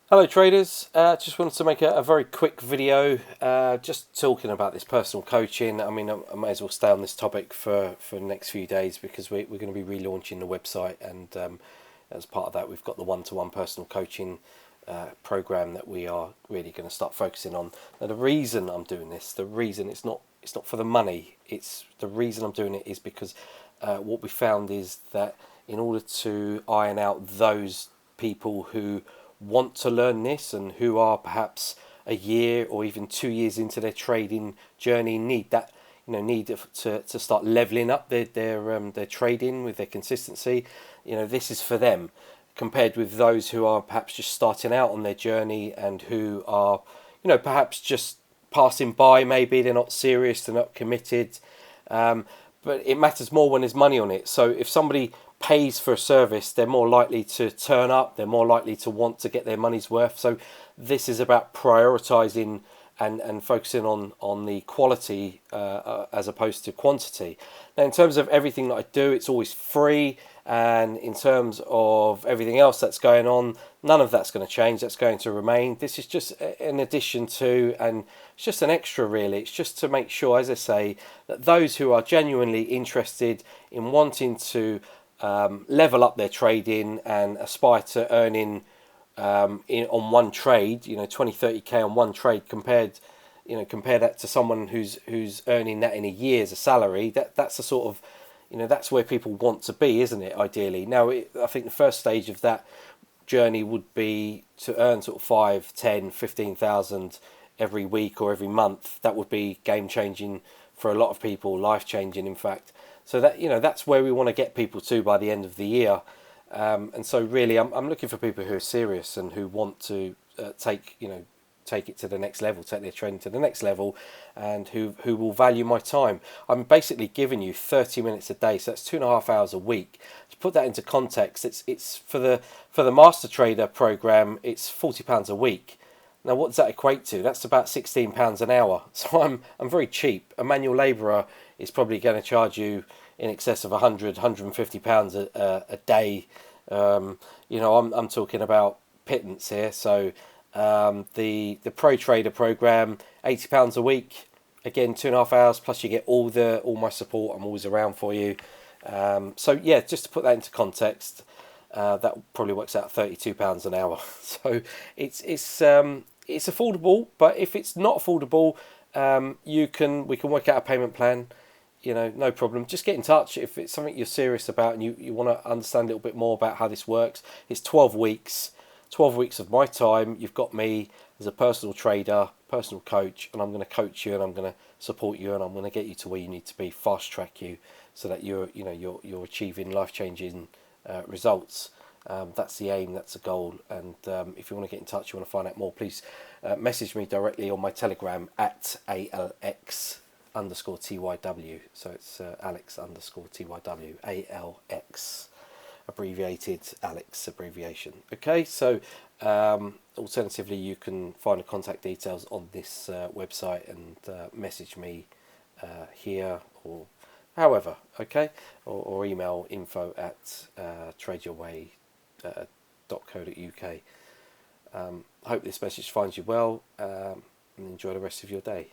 Hello traders, just wanted to make a very quick video just talking about this personal coaching. I mean, I might as well stay on this topic for the next few days because we're going to be relaunching the website, and as part of that we've got the one-to-one personal coaching program that we are really going to start focusing on. Now the reason I'm doing this, the reason it's not for the money, it's the reason I'm doing it is because what we found is that in order to iron out those people who want to learn this and who are perhaps a year or even 2 years into their trading journey, need that, need to start leveling up their trading with their consistency. This is for them, compared with those who are perhaps just starting out on their journey and who are, perhaps just passing by. Maybe they're not serious, they're not committed, but it matters more when there's money on it. So if somebody pays for a service, they're more likely to turn up, they're more likely to want to get their money's worth. So this is about prioritizing and focusing on the quality as opposed to quantity. Now, in terms of everything that I do, it's always free. And in terms of everything else that's going on, none of that's going to change. That's going to remain. This is just an addition to, and it's just an extra really. It's just to make sure, as I say, that those who are genuinely interested in wanting to level up their trading and aspire to earning on one trade, 20-30K on one trade, compare that to someone who's earning that in a year as a salary. That's the sort of, that's where people want to be, isn't it, ideally? Now, I think the first stage of that journey would be to earn sort of 5, 10, 15,000 every week or every month. That would be game changing for a lot of people, life changing, in fact. So that, that's where we want to get people to by the end of the year. And so really, I'm looking for people who are serious and who want to take it to the next level, take their training to the next level, and who will value my time. I'm basically giving you 30 minutes a day, so that's 2.5 hours a week. To put that into context, it's for the Master Trader program, it's £40 a week. Now, what does that equate to? That's about £16 an hour. So I'm very cheap. A manual labourer is probably going to charge you in excess of £150 a day. I'm talking about pittance here. So the Pro Trader program, £80 a week. Again, 2.5 hours, plus you get all my support. I'm always around for you. So yeah, just to put that into context, that probably works out £32 an hour. So it's affordable, but if it's not affordable, we can work out a payment plan. No problem. Just get in touch if it's something you're serious about and you want to understand a little bit more about how this works. It's 12 weeks. 12 weeks of my time. You've got me as a personal trader, personal coach, and I'm going to coach you and I'm going to support you and I'm going to get you to where you need to be, fast track you, so that you're achieving life-changing results. That's the aim, that's the goal. And if you want to get in touch, you want to find out more, please message me directly on my Telegram at ALX_TYW. So it's Alex_TYW, ALX, abbreviated Alex abbreviation. Okay, so alternatively, you can find the contact details on this website and message me here or however, okay, or email info@tradeyourway.co.uk. I hope this message finds you well, and enjoy the rest of your day.